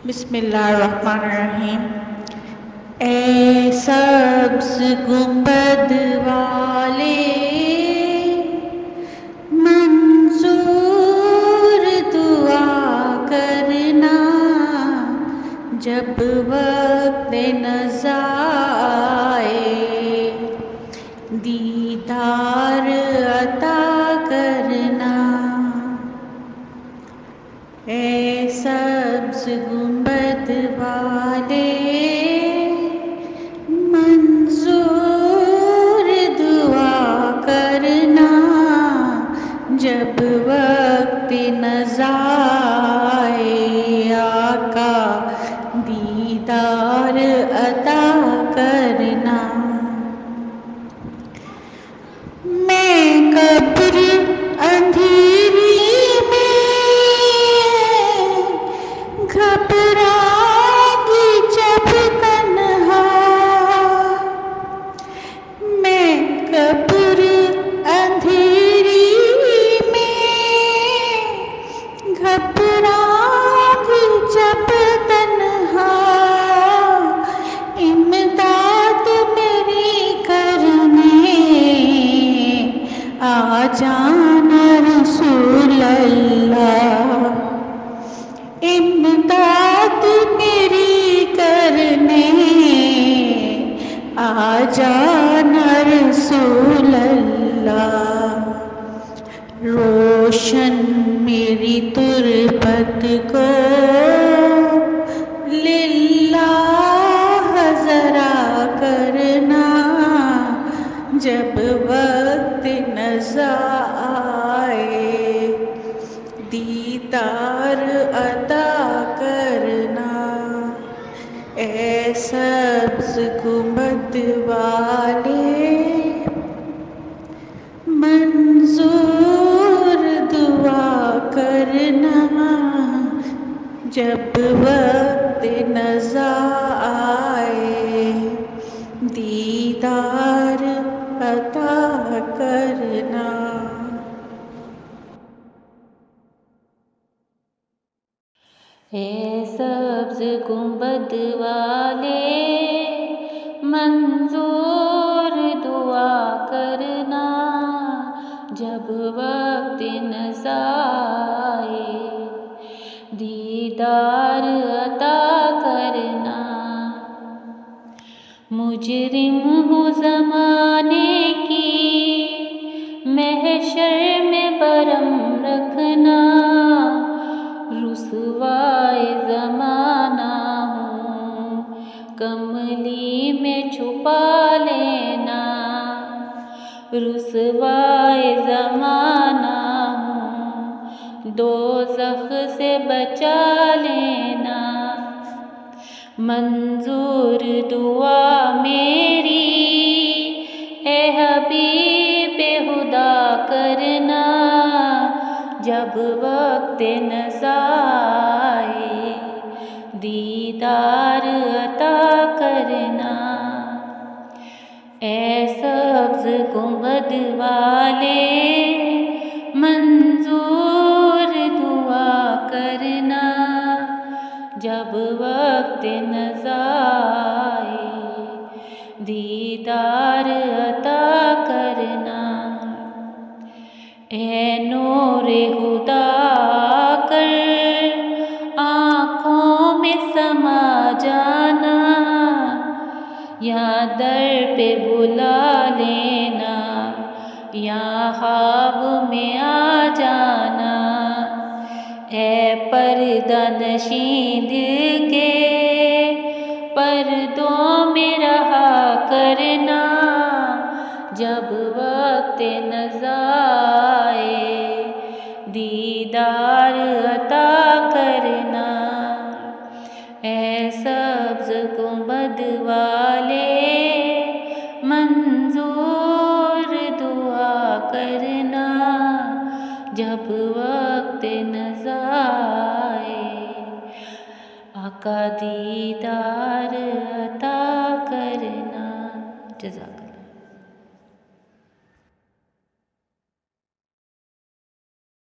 बिस्मिल्लाहिर्रहमानिर्रहीम। ए सब्ज़ गुंबद वाले मंजूर दुआ करना, जब वक्त नज़ा आए दीदार अता करना। ए सब्ज़ गुंबद वाले मंजूर दुआ करना, जब वक्त नज़ा आए आका दीदार अता करना। मैं कब्र अंधेरी में घबरागी जब तन्हा, मैं कब्र अंधेरी में घबरागी जब तन्हा, इमदाद मेरी करने आ जाना रसूल अल्लाह। इमदाद मेरी करने आ जाना रसूल अल्लाह। रोशन मेरी तुरबत को लिल्लाह ज़रा करना, जब वक्त नज़ा आए दीदार अता करना। ए सब्ज़ गुंबद वाले मंजूर दुआ करना, जब वक्त नज़ा आए दीदार अता करना। ए सब्ज़ गुंबद वाले मंजूर दुआ करना, जब वक्त नज़ा आए दीदार अता करना। मुजरिम हूँ ज़माने की महशर में बरम रखना, रुसवाए ज़माना हूँ कमली में छुपा लेना, रुसवाए ज़माना हूँ दोज़ख से बचा लेना। मंजूर दुआ मेरी ए हबीब खुदा करना, जब वक्त नज़ा आए दीदार अता करना। ए सब्ज़ गुंबद वाले मंजूर दुआ करना, जब वक्त नज़ा आए दीदार अता करना। ए नूरे खुदा कर आँखों में समा जाना, या दर पे बुला लेना, या ख्वाब में आ जाना। ए पर्दा नशीं दिल के पर्दों में रहा करना, जब वक्त नज़ा आए दीदार अता करना। ए सब्ज़ गुंबद वाले मंजूर दुआ करना, जब वक्त नज़ा आए आका दीदार अता करना। जज़ाक।